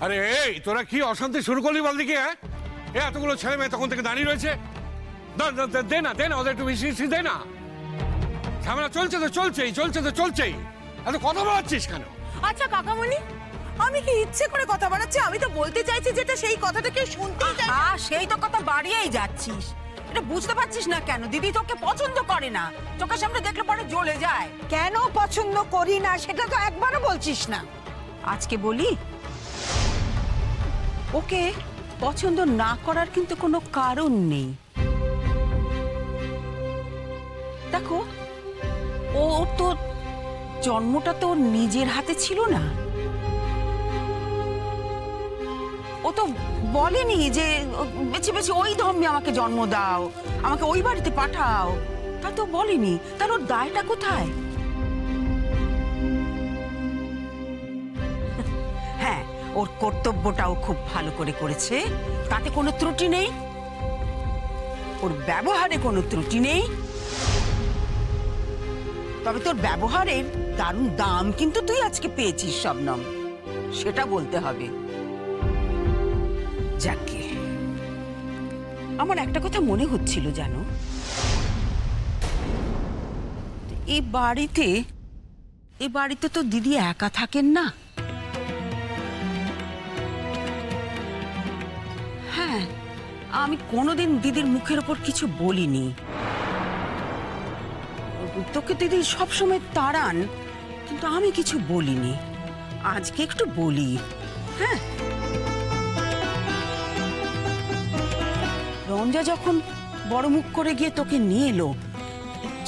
আরে এই তোরা কি অশান্তি শুরু করলি বল দেখি? হ্যাঁ, এতগুলো ছেলে মেয়ে তখন থেকে দাঁড়িয়ে রয়েছে। দে না ওদের একটু মিষ্টি দে না। ঝামেলা চলছে তো চলছেই। এত কথা বলাচ্ছিস কেন? আচ্ছা কাকামণি, আমি কি ইচ্ছে করে কথা বাড়াচ্ছি? আমি তো বলতে চাইছি যেটা সেই কথাটা কেউ শুনতেই চাই। সেই তো কথা বাড়িয়েই যাচ্ছিস। এটা বুঝতে পারছিস না কেন? দিদি তোকে পছন্দ করে না, চোখের সামনে দেখলে পরে জ্বলে যায়। কেন পছন্দ করি না সেটা তো একবারও বলছিস না। আজকে বলি, ওকে পছন্দ না করার কিন্তু কোনো কারণ নেই। দেখো, ও তো জন্মটা তো নিজের হাতে ছিল না। ও তো বলেনি যে বেছে বেছে ওই ধর্মে আমাকে জন্ম দাও, আমাকে ওই বাড়িতে পাঠাও, তা তো বলেনি। তাহলে ওর দায়টা কোথায়? হ্যাঁ, ওর কর্তব্যটাও খুব ভালো করে করেছে, তাতে কোনো ত্রুটি নেই। ওর ব্যবহারে কোনো ত্রুটি নেই। তবে তোর ব্যবহারের দারুণ দাম কিন্তু তুই আজকে পেয়েছিস শবনম, সেটা বলতে হবে। যাকে আমার একটা কথা মনে হচ্ছিল জানো, এই বাড়িতে তো দিদি একা থাকেন না। হ্যাঁ, আমি কোনোদিন দিদির মুখের ওপর কিছু বলিনি। তোকে দিদি সবসময় তাড়ান, কিন্তু আমি কিছু বলিনি। আজকে একটু বলি। হ্যাঁ, রঞ্জা যখন বড় মুখ করে গিয়ে তোকে নিয়ে এলো,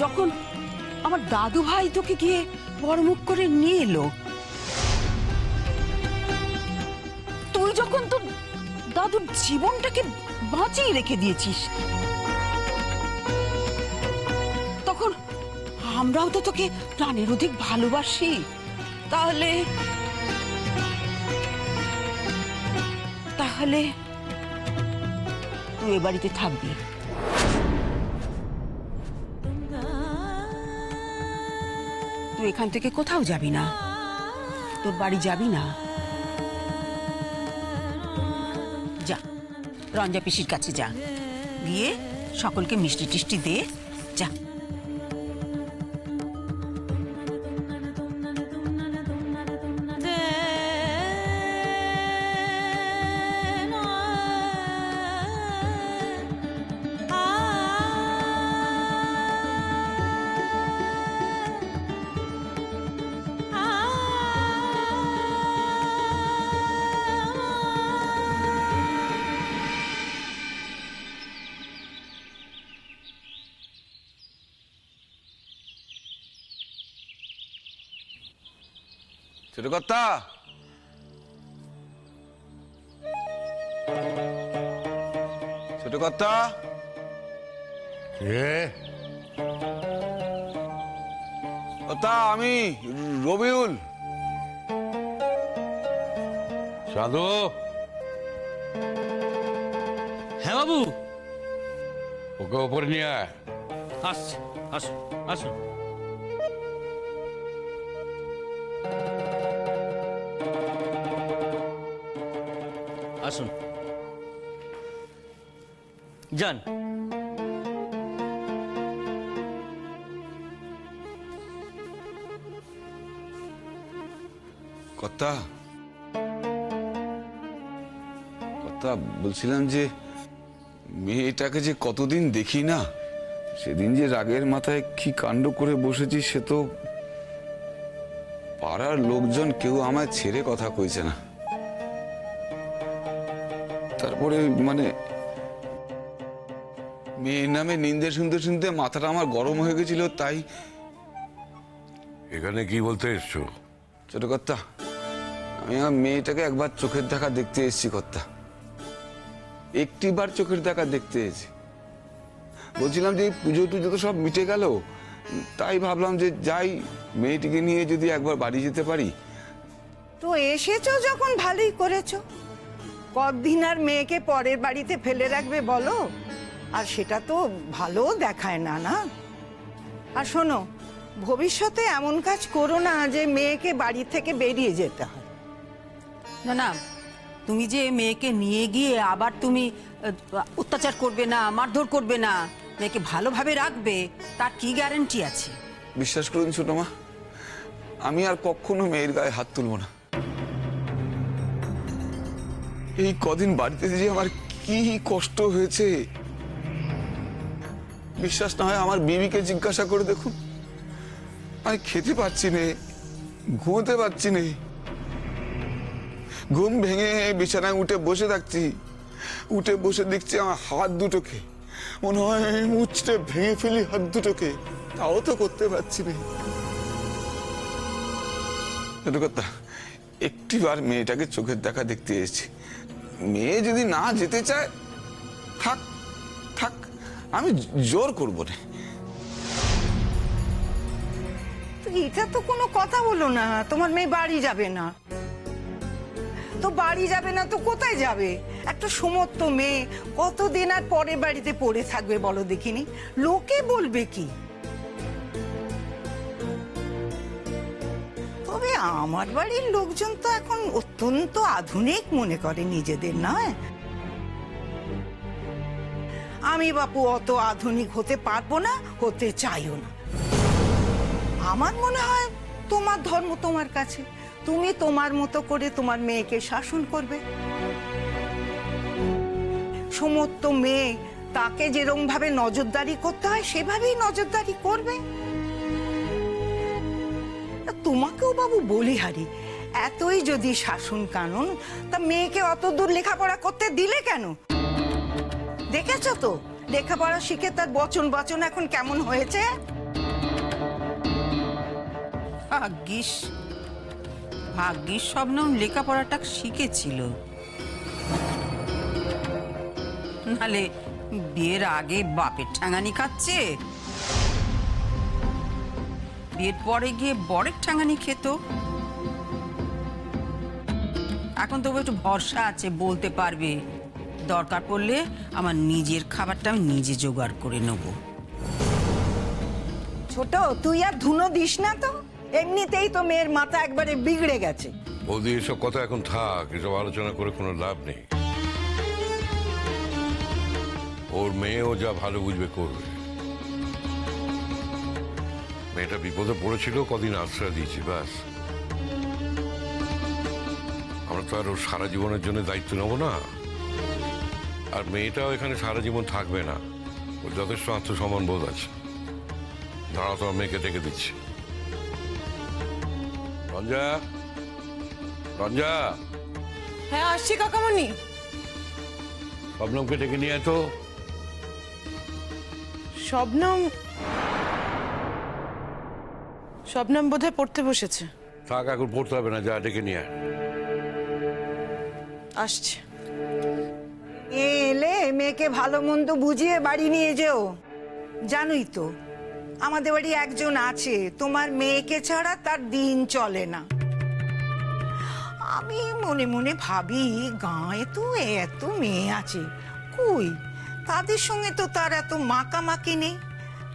যখন আমার দাদু ভাই তোকে গিয়ে বড় মুখ করে নিয়ে এলো, তুই যখন তোর দাদুর জীবনটাকে বাঁচিয়ে রেখে দিয়েছিস, তখন আমরাও তো তোকে প্রাণের অধিক ভালোবাসি। তাহলে তুই এ বাড়িতে থাকবি। তুই এখান থেকে কোথাও যাবি না, তোর বাড়ি যাবি না। যা, রঞ্জা পিসির কাছে যা, গিয়ে সকলকে মিষ্টি টিষ্টি দে। যা। ছোট কর্তা, ছোট কর্তা, কর্তা আমি রবিউল। সাধু। হ্যাঁ বাবু, ওকে ওপরে নিয়ে আয়। আসছি, আসুন আসুন। আসুন, যান। কর্তা, বলছিলাম যে মেয়েটাকে যে কতদিন দেখি না, সেদিন যে রাগের মাথায় কি কাণ্ড করে বসেছি, সে তো পাড়ার লোকজন কেউ আমায় ছেড়ে কথা কইছে না। তারপরে মানে মেয়ের নামে নিন্দে শুনতে শুনতে মাথাটা আমার গরম হয়ে গেছিল, তাই। এখানে কি বলতে এসছো? ছোট কর্তা, আমি আমার মেয়েটাকে একবার চোখের দেখা দেখতে এসেছি কর্তা, একটিবার চোখের দেখা দেখতে এসেছি। বলছিলাম যে পুজো টুজো তো সব মিটে গেল, তাই ভাবলাম যে যাই, মেয়েটিকে নিয়ে যদি একবার বাড়ি যেতে পারি। তো এসেছো যখন ভালোই করেছো। কতদিন আর মেয়েকে পরের বাড়িতে ফেলে রাখবে বলো? আর সেটা তো ভালো দেখায় না, না? আর শোনো, ভবিষ্যতে এমন কাজ করো না যে মেয়েকে বাড়ি থেকে বেরিয়ে যেতে হয়। না না, তুমি যে মেয়েকে নিয়ে গিয়ে আবার তুমি অত্যাচার করবে না, মারধর করবে না, মেয়েকে ভালোভাবে রাখবে, তার কি গ্যারান্টি আছে? বিশ্বাস করুন ছোট মা, আমি আর কখনো মেয়ের গায়ে হাত তুলবো না। এই কদিন বাড়িতে যে আমার কি কষ্ট হয়েছে, বিশ্বাস না হয় আমার বিবিকে জিজ্ঞাসা করে দেখুন। আমি খেতে পারছি না, ঘুমোতে পারছি না, ঘুম ভেঙে বিছানায় উঠে বসে থাকছি, উঠে বসে দেখছি আমার হাত দুটোকে, মনে হয় মুচড়ে ভেঙে ফেলি হাত দুটোকে, তাও তো করতে পারছি না। কথা, একটিবার মেয়েটাকে চোখের দেখা দেখতে এসেছি। মেয়ে যদি না যেতে চায়, থাক থাক, আমি জোর করবো না। তো এটা তো কোনো কথা বলো না, তোমার মেয়ে বাড়ি যাবে না। তো বাড়ি যাবে না তো কোথায় যাবে? একটা সমস্ত মেয়ে কতদিন আর পরের বাড়িতে পড়ে থাকবে বলো দেখিনি? লোকে বলবে কি? তবে আমার বাড়ির লোকজন তো এখন অত্যন্ত আধুনিক মনে করে নিজেদের, নয়? আমি বাপু অত আধুনিক হতে পারবো না, হতে চাইও না। আমার মনে হয় তোমার ধর্ম তোমার কাছে, তুমি তোমার মতো করে তোমার মেয়েকে শাসন করবে। সমস্ত মেয়ে তাকে যেরকম ভাবে নজরদারি করতে হয় সেভাবেই নজরদারি করবে। তোমাকেও বাবু বলি হারি, এতই যদি শাসন কানুন, তা মেয়েকে অত দূর লেখাপড়া করতে দিলে কেন? দেখেছো তো লেখাপড়া শিখে তার বচন বচন এখন কেমন হয়েছে। ভাগ্যিস ভাগ্যিস শবনম লেখাপড়াটা শিখেছিল, নালে বিয়ের আগে বাপের ঠ্যাঙানি খাচ্ছে, বিয়ের পরে গিয়ে বরের ঠ্যাঙানি খেত। এখন তবু একটু ভরসা আছে, বলতে পারবে দরকার পড়লে আমার নিজের খাবারটা আমি নিজে জোগাড় করে নেব। ছোট, তুই আর ধুনো দিস না তো, এমনিতেই তো মেয়ের মাথা একবারে বিগড়ে গেছে। বৌদি, এসব কথা এখন থাক, এসব আলোচনা করে কোনো লাভ নেই। ওর মেয়েও যা ভালো বুঝবে করবে। মেয়েটা বিপদে পড়েছিল, কদিন আশ্রয় দিয়েছি, ব্যাস। আমরা তো আর ওর সারা জীবনের জন্য দায়িত্ব নেব না। আর মেয়েটাও এখানে সারা জীবন থাকবে না, ওর যথেষ্ট আত্মসম্মান বোধ আছে। দাঁড়াও, তোমার মেয়েকে ডেকে দিচ্ছি। রঞ্জা, রঞ্জা। হ্যাঁ, আসছি কাকামণি। শবনমকে ডেকে নিয়ে আয় তো। শবনম শবনম বোধহয় পড়তে বসেছে। থাক, এখন পড়তে হবে না, যা ডেকে নিয়ে আয়। আসছে। এলে মেয়েকে ভালো মন্দ বুঝিয়ে বাড়ি নিয়ে যেও। জানোই তো আমাদের বাড়ি একজন আছে, তোমার মেয়েকে ছাড়া তার দিন চলে না। আমি মনে মনে ভাবি, গাঁয়ে তো এত মেয়ে আছে, কই তাদের সঙ্গে তো তার এত মাকামাকি নেই।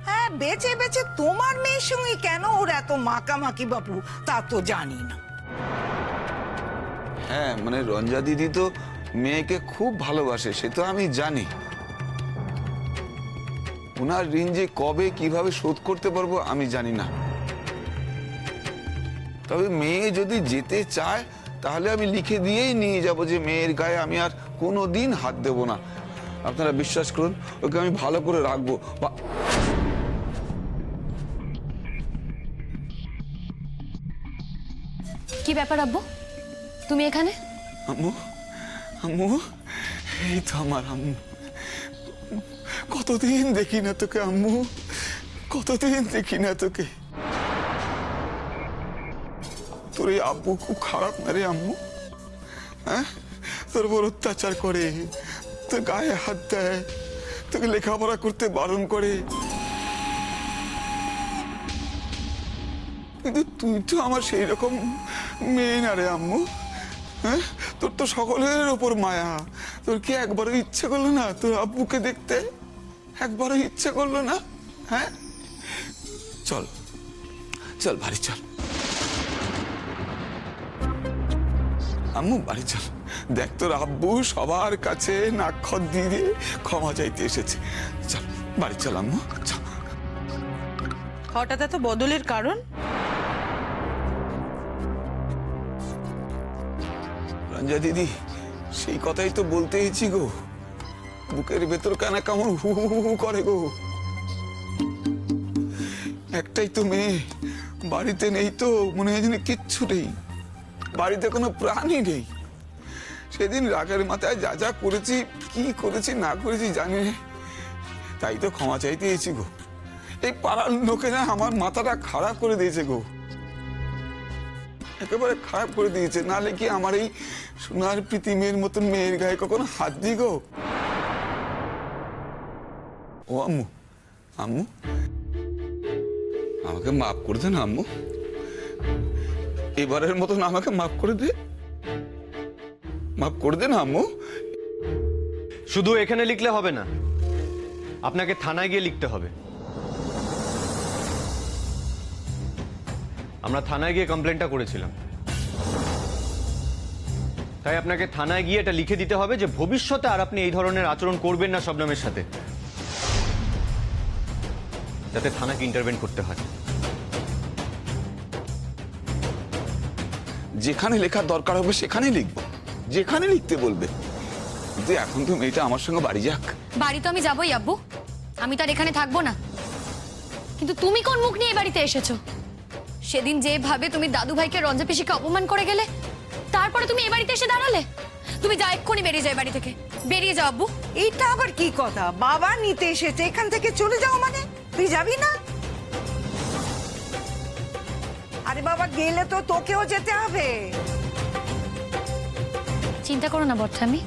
হ্যাঁ, বেঁচে বেঁচে তোমার মেয়ের সঙ্গে কেন ওর এত মাকামাকি বাপু, তা তো জানি না। হ্যাঁ, মানে রঞ্জা দিদি তো মেয়েকে খুব ভালোবাসে, সে তো আমি জানি। ওনার ঋণ যে কবে কিভাবে শোধ করতে পারবো আমি জানি না। তবে মেয়ে যদি যেতে চায় তাহলে আমি লিখে দিয়েই নিয়ে যাব যে মেয়ের গায়ে আমি আর কোনোদিন হাত দেব না। আপনারা বিশ্বাস করুন, ওকে আমি ভালো করে রাখবো। কি ব্যাপার আব্বু, তুমি এখানে? আম্মু, আম্মু, এই তো আমার আম্মু। কতদিন দেখি না তোকে আম্মু, কতদিন দেখি না তোকে। তোর এই আব্বু খুব খারাপ না রে আম্মু? হ্যাঁ, তোর উপর অত্যাচার করে, তোর গায়ে হাত দেয়, তোকে লেখাপড়া করতে বারণ করে, কিন্তু তুই তো আমার সেই রকম মেয়ে না রে আম্মু। হ্যাঁ, তোর তো সকলের ওপর মায়া। তোর কি একবারও ইচ্ছে করলো না তোর আব্বুকে দেখতে? একবারও ইচ্ছে করলো না? হ্যাঁ, চল চল বাড়ি চল আম্মু, বাড়ি চল। দেখ তোর আব্বু সবার কাছে নাক্ষর দিয়ে ক্ষমা চাইতে এসেছে। চল বাড়ি চল আম্মু, চল। হঠাৎ এত বদলের কারণ? রঞ্জা দিদি, সেই কথাই তো বলতে এসেছি গো। বুকের ভেতর কানা কেমন হু হু হু করে গো। একটাই তো মেয়ে, বাড়িতে নেই তো, মনে হয় যেন কিচ্ছু নেই, বাড়িতে কোনো প্রাণী নেই। সেদিন রাগের মাথায় যা যা করেছি, কি করেছি না করেছি জানি না, তাই তো ক্ষমা চাইতে এসেছি গো। এই পাড়ার লোকেরা আমার মাথাটা খারাপ করে দিয়েছে গো, একেবারে খারাপ করে দিয়েছে। নাহলে কি আমার এই সোনার প্রীতিমের মতন মেয়ের গায়ে কখনো হাত দিই গো? ও আম্মু, আম্মু আমাকে মাফ করে দে না আম্মু, এবারের মতন আমাকে মাফ করে দে, মাফ করে দে না আম্মু। শুধু এখানে লিখলে হবে না, আপনাকে থানায় গিয়ে লিখতে হবে। আমরা থানায় গিয়ে কমপ্লেনটা করেছিলাম, তাই আপনাকে থানায় গিয়ে এটা লিখে দিতে হবে যে ভবিষ্যতে আর আপনি এই ধরনের আচরণ করবেন না শবনমের সাথে, যাতে থানাকে ইন্টারভেন করতে হয়। যেখানে লেখার দরকার হবে সেখানেই লিখবো, যেখানে লিখতে বলবে। কিন্তু এখন তো মেয়েটা আমার সঙ্গে বাড়ি যাক। বাড়ি তো আমি যাবোই আব্বু, আমি তো আর এখানে থাকবো না। কিন্তু তুমি কোন মুখ নিয়ে এই বাড়িতে এসেছো? সেদিন যেভাবে তুমি দাদু ভাইকে রঞ্জা পিসিকে অপমান করে গেলে, তারপরে তুমি এই বাড়িতে এসে দাঁড়ালে। তুমি যা, এক্ষুনি বেরিয়ে যাও বাড়ি থেকে, বেরিয়ে যাও আব্বু। এইটা আবার কি কথা? বাবা নিতে এসেছে, এখান থেকে চলে যাও মানে? তুই যাবি না? আরে বাবা, গেলে তো তোকেও যেতে হবে। চিন্তা করো না বট্টামি,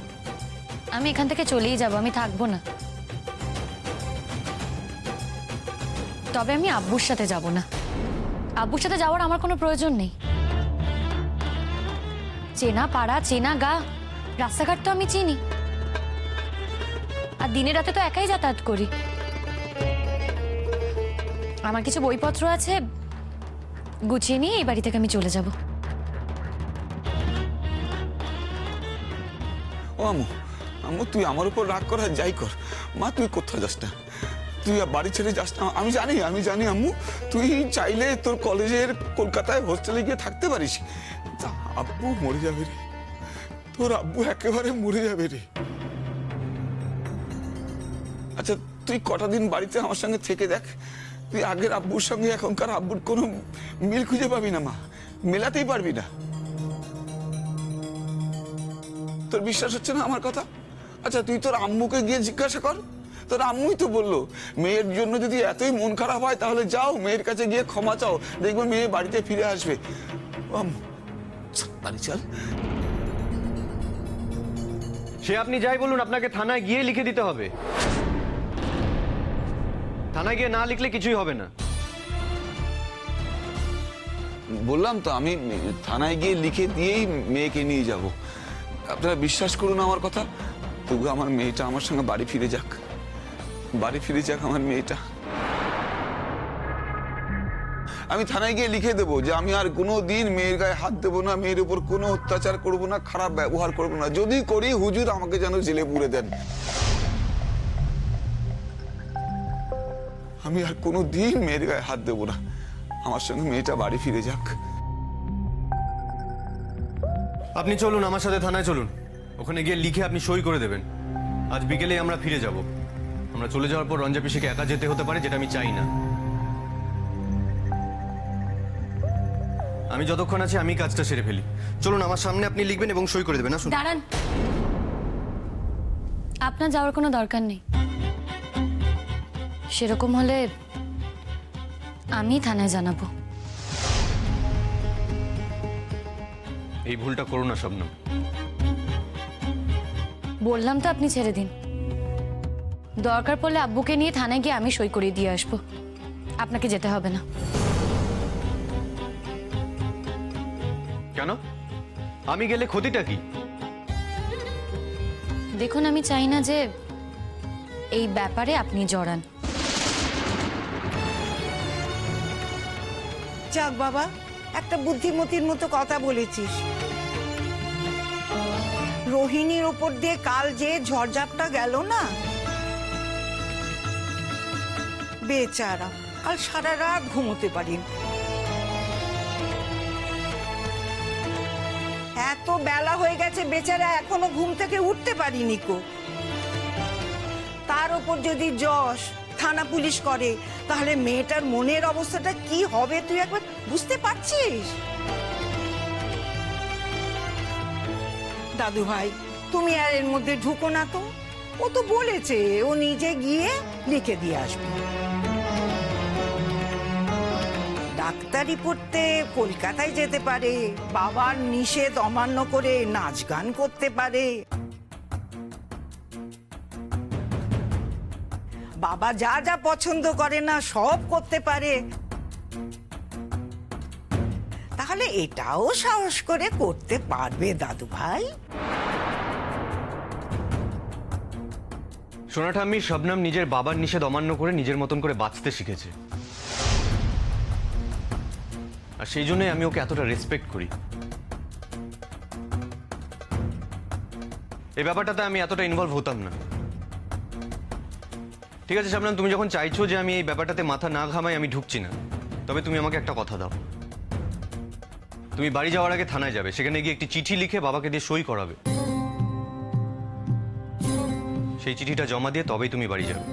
আমি এখান থেকে চলেই যাব, আমি থাকবো না। তবে আমি আব্বুর সাথে যাব না। আব্বুর সাথে যাওয়ার আমার কোনো প্রয়োজন নেই। চেনা পাড়া, চেনা গা, রাস্তাঘাট তো আমি চিনি, আর দিনে রাতে তো একাই যাতায়াত করি। আমার কিছু বইপত্র আছে, গুছিয়ে নিয়ে এই বাড়ি থেকে আমি চলে যাব। ও আম্মু, আম্মু তুই আমার উপর রাগ কর আর যাই কর, মা তুই কোথাও যাস না, তুই বাড়ি ছেড়ে যাস না। আমি জানি আম্মু, তুই চাইলে তোর কলেজের কলকাতায় হোস্টেলে গিয়ে থাকতে পারিস। তা আব্বু মরে যাবে রে, তোর আব্বু একেবারে মরে যাবে রে। আচ্ছা তুই কটা দিন বাড়িতে আমার সঙ্গে থেকে দেখ, তুই আগের আব্বুর সঙ্গে এখনকার আব্বুর কোনো মিল খুঁজে পাবি না মা, মেলাতেই পারবি না। তোর বিশ্বাস হচ্ছে না আমার কথা? আচ্ছা তুই তোর আম্মুকে গিয়ে জিজ্ঞাসা কর, তোর আম্মুই তো বললো মেয়ের জন্য যদি এতই মন খারাপ হয় তাহলে যাও মেয়ের কাছে গিয়ে ক্ষমা চাও, দেখবে মেয়ে বাড়িতে ফিরে আসবে। আম্মু বাড়ি চল। সে আপনি যাই বলুন, আপনাকে থানায় গিয়ে লিখে দিতে হবে। থানায় গিয়ে না লিখলে কিছুই হবে না। বললাম তো আমি থানায় গিয়ে লিখে দিয়েই মেয়েকে নিয়ে যাব। আপনারা বিশ্বাস করুন আমার কথা, তবু আমার মেয়েটা আমার সঙ্গে বাড়ি ফিরে যাক, বাড়ি ফিরে যাক আমার মেয়েটা। আমি থানায় গিয়ে লিখে দেবো যে আমি আর কোনো দিন মেয়ের গায়ে হাত দেবো না, মেয়ের উপর কোনো অত্যাচার করবো না, খারাপ ব্যবহার করবো না। যদি করি হুজুর আমাকে যেন জেলে পুরে দেন। আমি আর কোনো দিন মেয়ের গায়ে হাত দেবো না, আমার সঙ্গে মেয়েটা বাড়ি ফিরে যাক। আপনি চলুন আমার সাথে থানায় চলুন, ওখানে গিয়ে লিখে আপনি সই করে দেবেন। আজ বিকেলে আমরা ফিরে যাব। আমরা চলে যাওয়ার পর রঞ্জা পিসিকে একা যেতে হতে পারে, যেটা আমি চাই না। আমি যতক্ষণ আছি আমি কাজটা সেরে ফেলি। চলুন আমার সামনে আপনি লিখবেন এবং সই করে দেবেন। আসুন। দাঁড়ান, আপনার যাওয়ার কোনো দরকার নেই। সেরকম হলে আমি থানায় জানাবো। এই ভুলটা করো না শবনম। বললাম তো আপনি ছেড়ে দিন। দরকার পড়লে আব্বুকে নিয়ে থানায় গিয়ে আমি সই করিয়ে দিয়ে আসবো, আপনাকে যেতে হবে না। কেন? আমি গেলে ক্ষতিটা কি? দেখুন, আমি চাই না যে এই ব্যাপারে আপনি জড়ান। যাক বাবা, একটা বুদ্ধিমতির মতো কথা বলেছিস। রোহিণীর উপর দিয়ে কাল যে ঝড়ঝাপটা গেল না, বেচারা কাল সারা রাত ঘুমোতে পারিনি। এত বেলা হয়ে গেছে, বেচারা এখনো ঘুম থেকে উঠতে পারিনি কো। তার উপর যদি যশ থানা পুলিশ করে, তাহলে মেয়েটার মনের অবস্থাটা কি হবে তুই একবার বুঝতে পারছিস? দাদু ভাই, তুমি আর এর মধ্যে ঢুকো না তো। ও তো বলেছে ও নিজে গিয়ে লিখে দিয়ে আসবে। ডাক্তারি পড়তে কলকাতায় যেতে পারে, বাবার নিষেধ অমান্য করে নাচ গান করতে পারে, বাবা যা যা পছন্দ করে না সব করতে পারে। তাহলে এটাও সাহস করে করতে পারবে দাদু ভাই। সোনা ঠাম্মি, শবনম নিজের বাবার নিষেধ অমান্য করে নিজের মতন করে বাঁচতে শিখেছে, আর সেই জন্যই আমি ওকে এতটা রেসপেক্ট করি। এই ব্যাপারটাতে আমি এতটা ইনভলভ হতাম না। ঠিক আছে শবনম, তুমি যখন চাইছো যে আমি এই ব্যাপারটাতে মাথা না ঘামাই, আমি ঢুকছি না। তবে তুমি আমাকে একটা কথা দাও, তুমি বাড়ি যাওয়ার আগে থানায় যাবে, সেখানে গিয়ে একটি চিঠি লিখে বাবাকে দিয়ে সই করাবে। সেই চিঠিটা জমা দিয়ে তবেই তুমি বাড়ি যাবে।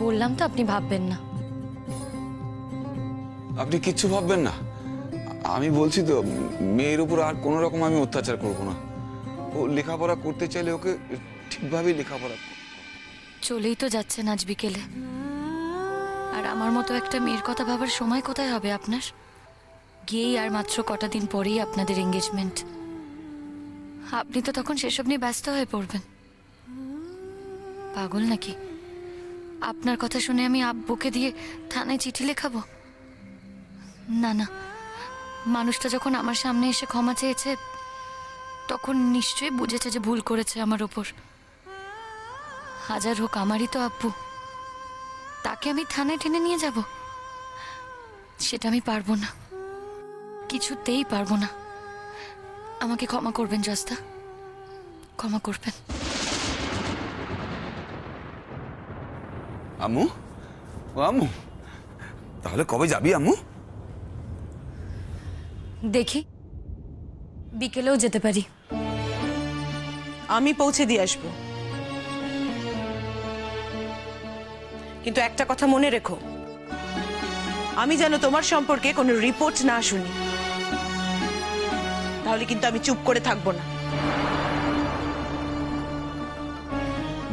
বললাম তো আপনি ভাববেন না। আপনি কিচ্ছু ভাববেন না। আমি বলছি তো, মেয়ের উপর আর কোনো রকম আমি অত্যাচার করব না। ও লেখাপড়া করতে চাইলে ওকে ঠিকভাবেই লেখাপড়া। চলেই তো যাচ্ছেন আজ বিকেলে, আর আমার মতো একটা মেয়ের কথা ভাবার সময় কোথায় হবে আপনার? গিয়েই আর মাত্র কটা দিন পরেই আপনাদের এঙ্গেজমেন্ট। আপনি তো তখন সেসব নিয়ে ব্যস্ত হয়ে পড়বেন। পাগল নাকি? আপনার কথা শুনে আমি আব্বুকে দিয়ে থানায় চিঠি লেখাবো? না না, মানুষটা যখন আমার সামনে এসে ক্ষমা চেয়েছে, তখন নিশ্চয়ই বুঝেছে যে ভুল করেছে আমার ওপর। হাজার হোক আমারই তো আব্বু, তাকে আমি থানায় টেনে নিয়ে যাব? সেটা আমি পারবো না, কিছুতেই পারবো না। আমাকে ক্ষমা করবেন জস্তা, ক্ষমা করবেন। আম্মু, ও আম্মু, তাহলে কবে যাবি আম্মু? দেখি, বিকেলেও যেতে পারি। আমি পৌঁছে দিয়ে আসবো, কিন্তু একটা কথা মনে রেখো, আমি যেন তোমার সম্পর্কে কোনো রিপোর্ট না শুনি, তাহলে কিন্তু আমি চুপ করে থাকবো না।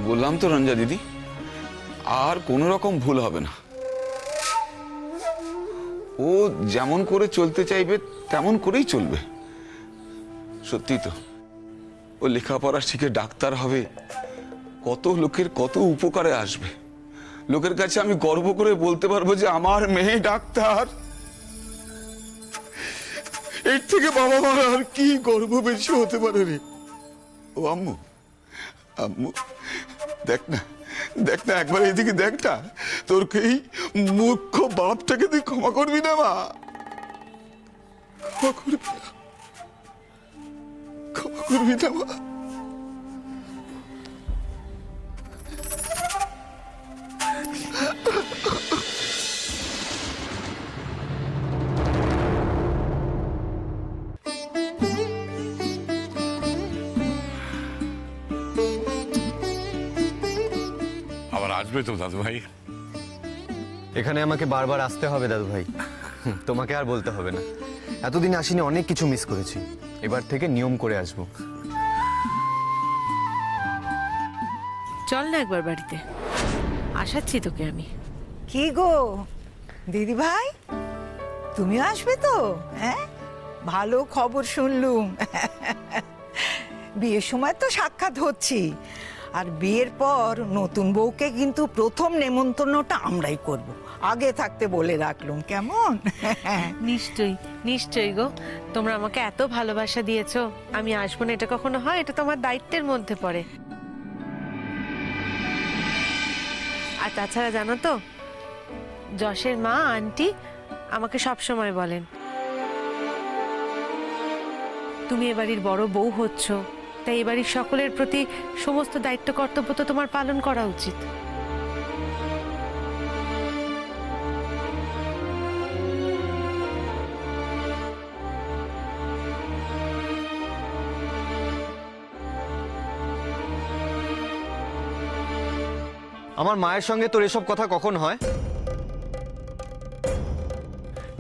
বললাম তো রঞ্জা দিদি, আর কোনো রকম ভুল হবে না। ও যেমন করে চলতে চাইবে তেমন করেই চলবে। সত্যি তো, ও লেখাপড়া শিখে ডাক্তার হবে, কত লোকের কত উপকারে আসবে। লোকের কাছে আমি গর্ব করে বলতে পারবো যে আমার মেয়ে ডাক্তার। এর থেকে বাবা মার আর কি গর্ব বেশি হতে পারে রে? ও আম্মু, আম্মু দেখ না, দেখ না, একবার এদিকে দেখ না। তোর এই মূর্খ বাপটাকে তুই ক্ষমা করবি না মা? ক্ষমা করবি না, ক্ষমা করবি না মা? আবার আসবে তো দাদু ভাই? এখানে আমাকে বারবার আসতে হবে দাদু ভাই, তোমাকে আর বলতে হবে না। এতদিন আসিনি, অনেক কিছু মিস করেছি। এবার থেকে নিয়ম করে আসবো। চল না একবার বাড়িতে, আসাচ্ছি তোকে আমি। কি গো দিদি ভাই, তুমি আসবে তো? হ্যাঁ, ভালো খবর শুনলুম। বিয়ের সময় তো সাক্ষাৎ হচ্ছি, আর বিয়ের পর নতুন বউকে কিন্তু প্রথম নেমন্তন্নটা আমরাই করব। আগে থাকতে বলে রাখলুম, কেমন? নিশ্চয়ই নিশ্চয়ই গো, তোমরা আমাকে এত ভালোবাসা দিয়েছো, আমি আসবো না এটা কখনো হয়? এটা তোমার দায়িত্বের মধ্যে পড়ে। আর তাছাড়া জানো তো, যশের মা আন্টি আমাকে সব সময় বলেন তুমি এ বাড়ির বড় বউ হচ্ছ, তাই এ বাড়ির সকলের প্রতি সমস্ত দায়িত্ব কর্তব্য তো তোমার পালন করা উচিত। আমার মায়ের সঙ্গে তোর এসব কথা কখন হয়?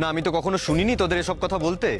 না, আমি তো কখনো শুনিনি তোদের এসব কথা বলতে।